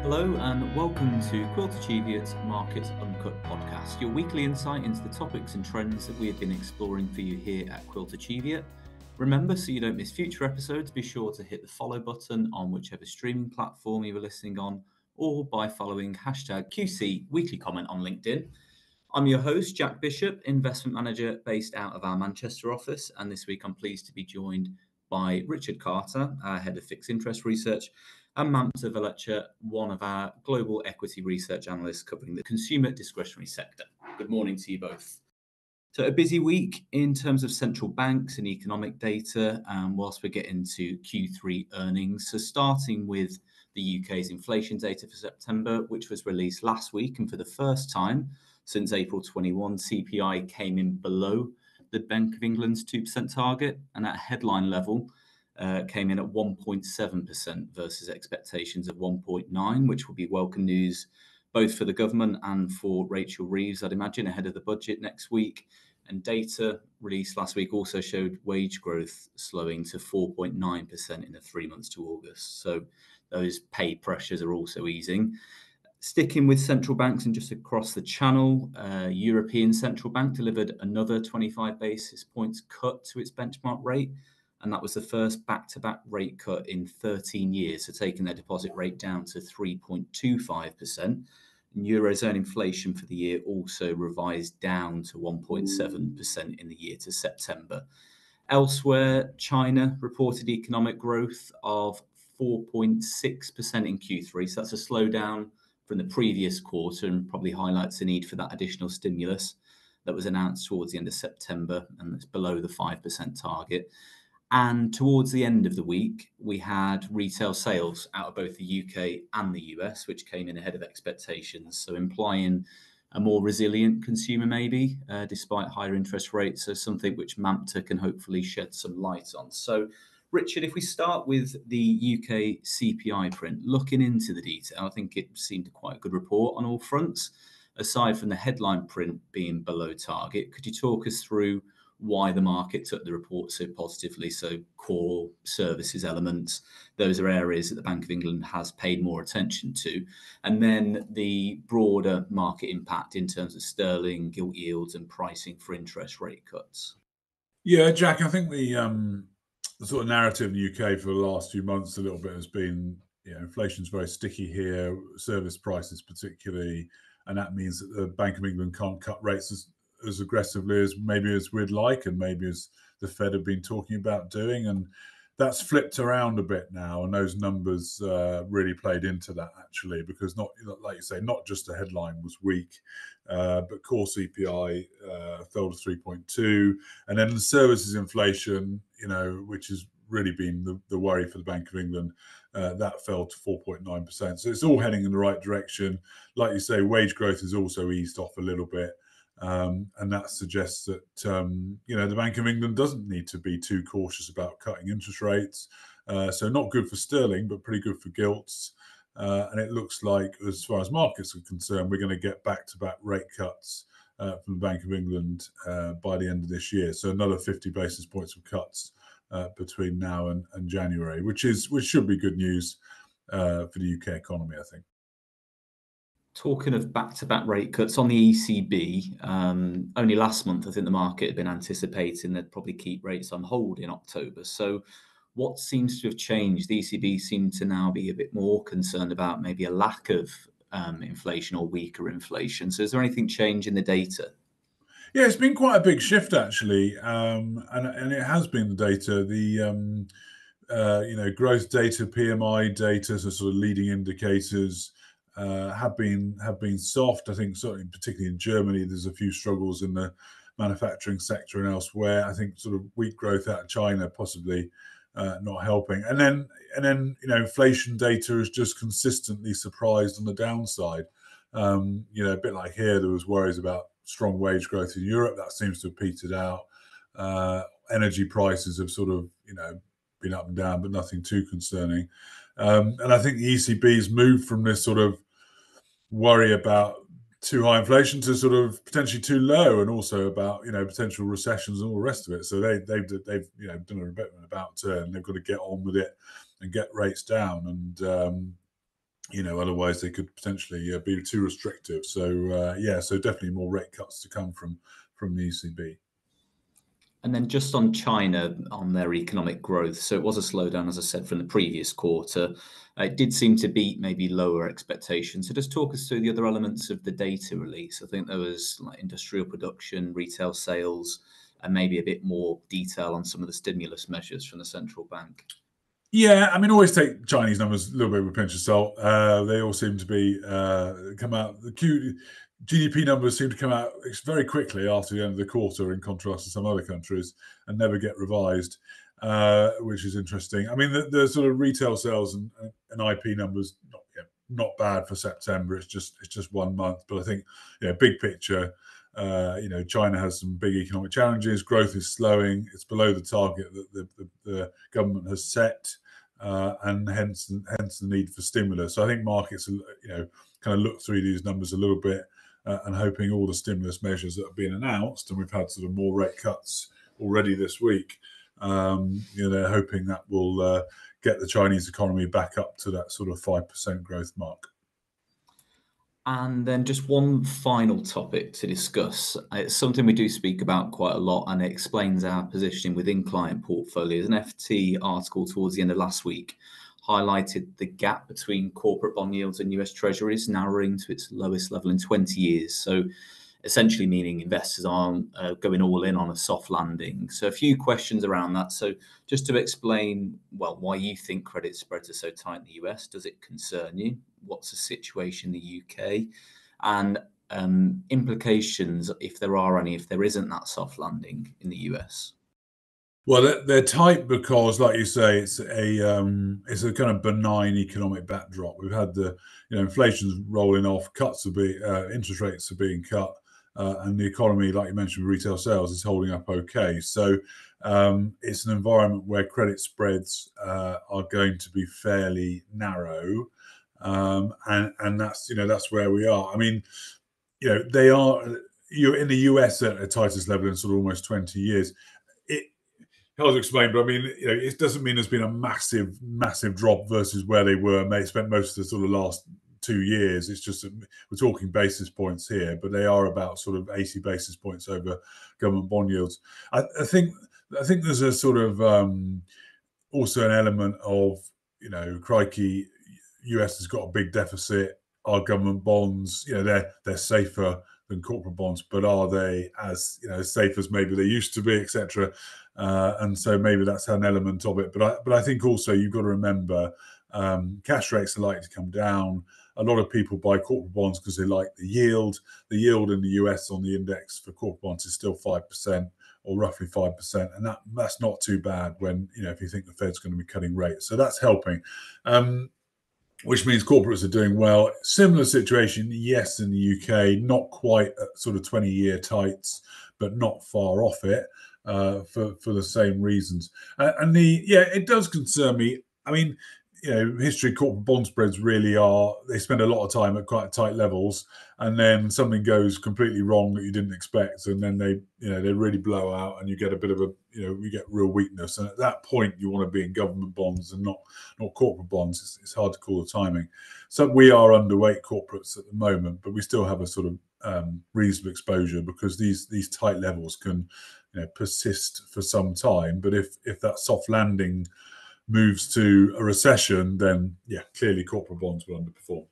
Hello and welcome to Quilter Cheviot's Markets Uncut podcast, your weekly insight into the topics and trends that we have been exploring for you here at Quilter Cheviot. Remember, so you don't miss future episodes, be sure to hit the follow button on whichever streaming platform you are listening on, or by following hashtag QC Weekly Comment on LinkedIn. I'm your host, Jack Bishop, investment manager based out of our Manchester office, and this week I'm pleased to be joined by Richard Carter, our head of fixed interest research, and Mamta Valechha, one of our global equity research analysts covering the consumer discretionary sector. Good morning to you both. So a busy week in terms of central banks and economic data, whilst we get into Q3 earnings. So starting with the UK's inflation data for September, which was released last week, and for the first time since April 21, CPI came in below the Bank of England's 2% target, and at headline level, came in at 1.7% versus expectations of 1.9%, which will be welcome news both for the government and for Rachel Reeves, I'd imagine, ahead of the budget next week. And data released last week also showed wage growth slowing to 4.9% in the 3 months to August. So those pay pressures are also easing. Sticking with central banks and just across the channel, European Central Bank delivered another 25 basis points cut to its benchmark rate. And that was the first back-to-back rate cut in 13 years, so taking their deposit rate down to 3.25%. And Eurozone inflation for the year also revised down to 1.7% in the year to September. Elsewhere, China reported economic growth of 4.6% in Q3, so that's a slowdown from the previous quarter and probably highlights the need for that additional stimulus that was announced towards the end of September, and it's below the 5% target. And towards the end of the week, we had retail sales out of both the UK and the US, which came in ahead of expectations. So implying a more resilient consumer, maybe, despite higher interest rates. So something which Mamta can hopefully shed some light on. So, Richard, if we start with the UK CPI print, looking into the detail, I think it seemed quite a good report on all fronts. Aside from the headline print being below target, could you talk us through why the market took the report so positively? So core services elements, those are areas that the Bank of England has paid more attention to. And then the broader market impact in terms of sterling, gilt yields and pricing for interest rate cuts. Yeah, Jack, I think the sort of narrative in the UK for the last few months a little bit has been, inflation's very sticky here, service prices particularly, and that means that the Bank of England can't cut rates as aggressively as maybe as we'd like, and maybe as the Fed have been talking about doing. And that's flipped around a bit now, and those numbers really played into that actually, because not, like you say, not just the headline was weak, but core CPI fell to 3.2, and then the services inflation, which has really been the worry for the Bank of England, that fell to 4.9%. So it's all heading in the right direction. Like you say, wage growth has also eased off a little bit. And that suggests that the Bank of England doesn't need to be too cautious about cutting interest rates. So not good for sterling, but pretty good for gilts. And it looks like, as far as markets are concerned, we're going to get back-to-back rate cuts from the Bank of England by the end of this year. So another 50 basis points of cuts between now and January, which should be good news for the UK economy, I think. Talking of back-to-back rate cuts on the ECB, only last month I think the market had been anticipating they'd probably keep rates on hold in October. So what seems to have changed? The ECB seem to now be a bit more concerned about maybe a lack of inflation or weaker inflation. So is there anything change in the data? Yeah, it's been quite a big shift actually, and it has been the data. The growth data, PMI data, so sort of leading indicators, have been soft. I think certainly, particularly in Germany, there's a few struggles in the manufacturing sector and elsewhere. I think sort of weak growth out of China possibly not helping. And then inflation data is just consistently surprised on the downside. A bit like here, there was worries about strong wage growth in Europe. That seems to have petered out. Energy prices have sort of been up and down, but nothing too concerning. And I think the ECB's moved from this sort of worry about too high inflation to sort of potentially too low, and also about potential recessions and all the rest of it. So they've done a bit of an about turn. They've got to get on with it and get rates down. And otherwise they could potentially be too restrictive. So so definitely more rate cuts to come from the ECB. And then just on China, on their economic growth. So it was a slowdown, as I said, from the previous quarter. It did seem to beat maybe lower expectations. So just talk us through the other elements of the data release. I think there was like industrial production, retail sales, and maybe a bit more detail on some of the stimulus measures from the central bank. Yeah, I mean, always take Chinese numbers a little bit with a pinch of salt. They all seem to be come out. The GDP numbers seem to come out very quickly after the end of the quarter, in contrast to some other countries, and never get revised, which is interesting. I mean, the sort of retail sales and IP numbers not bad for September. It's just 1 month, but I think big picture. China has some big economic challenges. Growth is slowing. It's below the target that the government has set, and hence the need for stimulus. So I think markets, kind of look through these numbers a little bit and hoping all the stimulus measures that have been announced, and we've had sort of more rate cuts already this week. They're hoping that will get the Chinese economy back up to that sort of 5% growth mark. And then just one final topic to discuss. It's something we do speak about quite a lot, and it explains our positioning within client portfolios. An FT article towards the end of last week highlighted the gap between corporate bond yields and US Treasuries narrowing to its lowest level in 20 years. So essentially meaning investors aren't going all in on a soft landing. So a few questions around that. So just to explain, why you think credit spreads are so tight in the US, does it concern you? What's the situation in the UK? And implications, if there are any, if there isn't that soft landing in the US? Well, they're tight because, like you say, it's a kind of benign economic backdrop. We've had the inflation's rolling off, interest rates are being cut, and the economy, like you mentioned, retail sales is holding up okay. So it's an environment where credit spreads are going to be fairly narrow, and that's where we are. I mean, they are you're in the US at the tightest level in sort of almost 20 years. Hard to explain, but I mean, it doesn't mean there's been a massive drop versus where they were. They spent most of the sort of last 2 years. It's just we're talking basis points here, but they are about sort of 80 basis points over government bond yields. I think there's a sort of also an element of crikey, US has got a big deficit. Our government bonds, they're safer than corporate bonds, but are they as safe as maybe they used to be, etc. And so maybe that's an element of it. But I think also you've got to remember cash rates are likely to come down. A lot of people buy corporate bonds because they like the yield. The yield in the US on the index for corporate bonds is still 5% or roughly 5%, and that's not too bad when if you think the Fed's going to be cutting rates. So that's helping. Which means corporates are doing well. Similar situation, yes, in the UK, not quite at sort of 20-year tights, but not far off it for the same reasons. And it does concern me. I mean, history corporate bond spreads really they spend a lot of time at quite tight levels, and then something goes completely wrong that you didn't expect, and then they really blow out, and you get a bit of you get real weakness. And at that point, you want to be in government bonds and not corporate bonds. It's hard to call the timing. So we are underweight corporates at the moment, but we still have a sort of reasonable exposure because these tight levels can persist for some time. But if that soft landing moves to a recession, then clearly corporate bonds will underperform.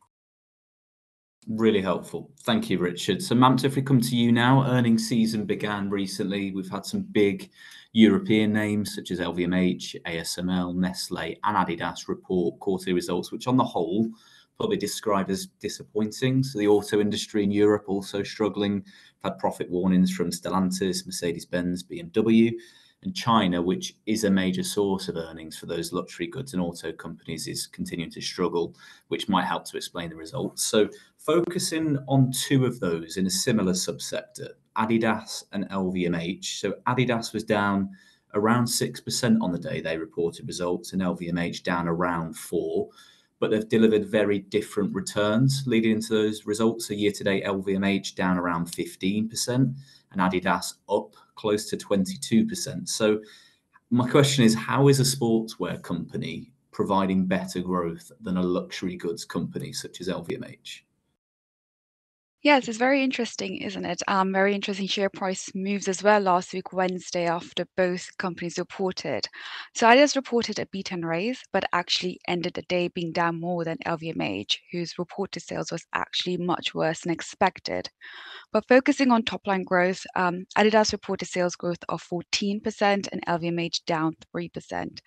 Really helpful. Thank you, Richard. So Mamta, if we come to you now, earnings season began recently. We've had some big European names such as LVMH, ASML, Nestle and Adidas report quarterly results, which on the whole probably described as disappointing. So the auto industry in Europe also struggling. We've had profit warnings from Stellantis, Mercedes-Benz, BMW. And China, which is a major source of earnings for those luxury goods and auto companies, is continuing to struggle, which might help to explain the results. So focusing on two of those in a similar subsector, Adidas and LVMH. So Adidas was down around 6% on the day they reported results, and LVMH down around 4%. But they've delivered very different returns leading into those results. So year to date, LVMH down around 15% and Adidas up close to 22%. So my question is, how is a sportswear company providing better growth than a luxury goods company such as LVMH? Yes, it's very interesting, isn't it? Very interesting share price moves as well last week, Wednesday, after both companies reported. So Adidas reported a beat and raise, but actually ended the day being down more than LVMH, whose reported sales was actually much worse than expected. But focusing on top line growth, Adidas reported sales growth of 14% and LVMH down 3%.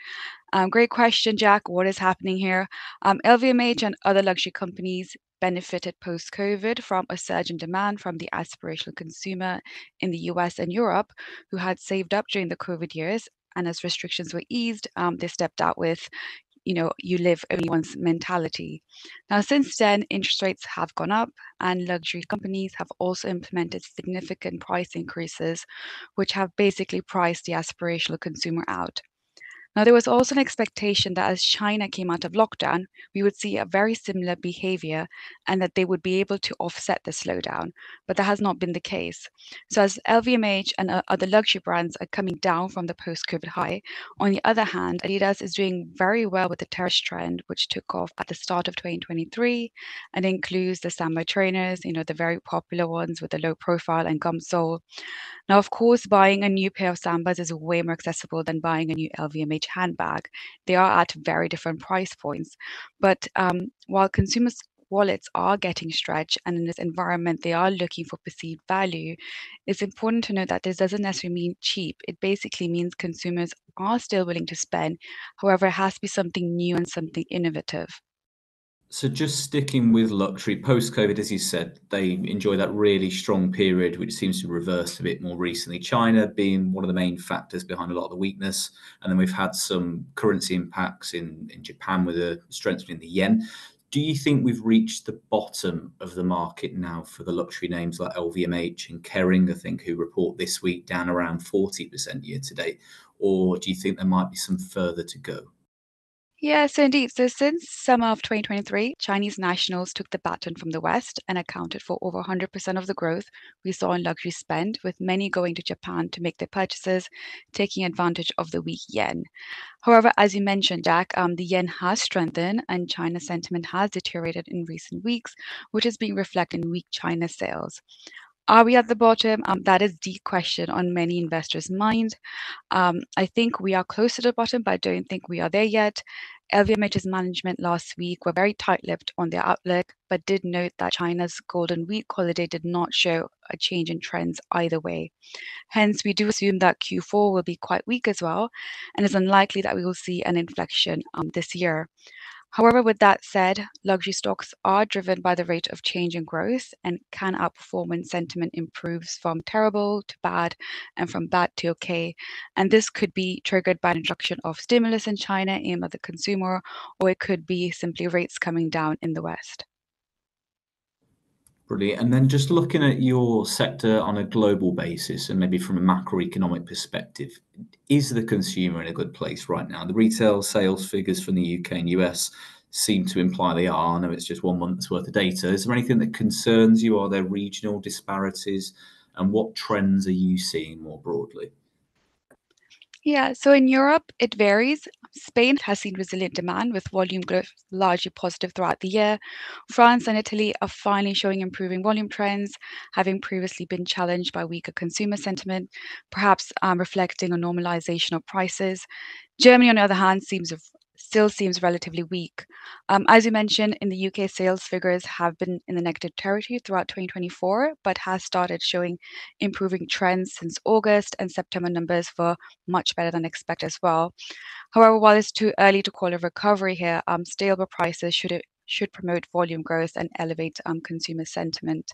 Great question, Jack. What is happening here? LVMH and other luxury companies benefited post COVID from a surge in demand from the aspirational consumer in the US and Europe who had saved up during the COVID years. And as restrictions were eased, they stepped out with, you live only once mentality. Now, since then, interest rates have gone up, and luxury companies have also implemented significant price increases, which have basically priced the aspirational consumer out. Now, there was also an expectation that as China came out of lockdown, we would see a very similar behavior and that they would be able to offset the slowdown, but that has not been the case. So, as LVMH and other luxury brands are coming down from the post COVID high, on the other hand, Adidas is doing very well with the terrace trend, which took off at the start of 2023 and includes the Samba trainers, the very popular ones with the low profile and gum sole. Now, of course, buying a new pair of Sambas is way more accessible than buying a new LVMH handbag. They are at very different price points. But while consumers' wallets are getting stretched and in this environment they are looking for perceived value, it's important to note that this doesn't necessarily mean cheap. It basically means consumers are still willing to spend. However, it has to be something new and something innovative. So just sticking with luxury, post-COVID, as you said, they enjoy that really strong period, which seems to reverse a bit more recently. China being one of the main factors behind a lot of the weakness. And then we've had some currency impacts in Japan with a strengthening the yen. Do you think we've reached the bottom of the market now for the luxury names like LVMH and Kering, I think, who report this week down around 40% year to date? Or do you think there might be some further to go? Yeah, so indeed. So since summer of 2023, Chinese nationals took the baton from the West and accounted for over 100% of the growth we saw in luxury spend, with many going to Japan to make their purchases, taking advantage of the weak yen. However, as you mentioned, Jack, the yen has strengthened and China's sentiment has deteriorated in recent weeks, which is being reflected in weak China sales. Are we at the bottom? That is the question on many investors' minds. I think we are close to the bottom, but I don't think we are there yet. LVMH's management last week were very tight-lipped on their outlook, but did note that China's Golden Week holiday did not show a change in trends either way. Hence, we do assume that Q4 will be quite weak as well, and it's unlikely that we will see an inflection this year. However, with that said, luxury stocks are driven by the rate of change in growth and can outperform when sentiment improves from terrible to bad and from bad to okay. And this could be triggered by an introduction of stimulus in China aimed at the consumer, or it could be simply rates coming down in the West. Brilliant. And then just looking at your sector on a global basis and maybe from a macroeconomic perspective, is the consumer in a good place right now? The retail sales figures from the UK and US seem to imply they are. I know it's just 1 month's worth of data. Is there anything that concerns you? Are there regional disparities? And what trends are you seeing more broadly? Yeah, so in Europe, it varies. Spain has seen resilient demand with volume growth largely positive throughout the year. France and Italy are finally showing improving volume trends, having previously been challenged by weaker consumer sentiment, perhaps reflecting a normalization of prices. Germany, on the other hand, still seems relatively weak. As you mentioned, in the UK, sales figures have been in the negative territory throughout 2024, but has started showing improving trends since August, and September numbers were much better than expected as well. However, while it's too early to call a recovery here, stable prices should promote volume growth and elevate consumer sentiment.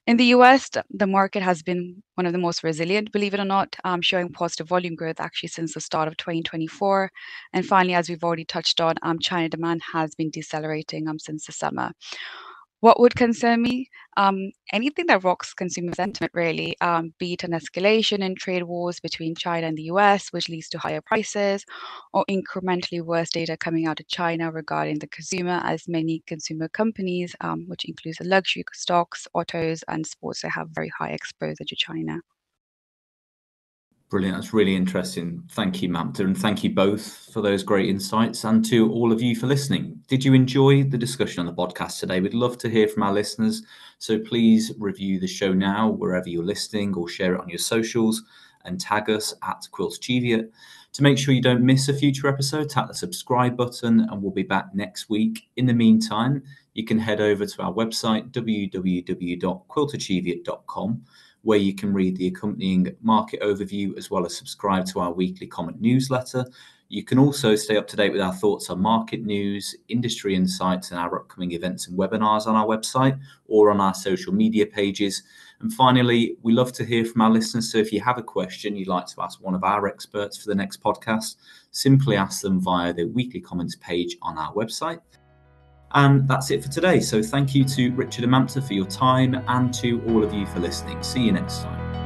In the US, the market has been one of the most resilient, believe it or not, showing positive volume growth actually since the start of 2024. And finally, as we've already touched on, China demand has been decelerating since the summer. What would concern me? Anything that rocks consumer sentiment, really, be it an escalation in trade wars between China and the US, which leads to higher prices, or incrementally worse data coming out of China regarding the consumer, as many consumer companies, which includes the luxury stocks, autos, and sports, that have very high exposure to China. Brilliant. That's really interesting. Thank you, Mamta, and thank you both for those great insights, and to all of you for listening. Did you enjoy the discussion on the podcast today? We'd love to hear from our listeners, so please review the show now wherever you're listening, or share it on your socials and tag us at Quilter Cheviot. To make sure you don't miss a future episode, tap the subscribe button, and we'll be back next week. In the meantime, you can head over to our website, www.quiltercheviot.com, where you can read the accompanying market overview as well as subscribe to our weekly comment newsletter. You can also stay up to date with our thoughts on market news, industry insights, and our upcoming events and webinars on our website or on our social media pages. And finally, we love to hear from our listeners. So if you have a question you'd like to ask one of our experts for the next podcast, simply ask them via the weekly comments page on our website. And that's it for today. So thank you to Richard and Mamta for your time, and to all of you for listening. See you next time.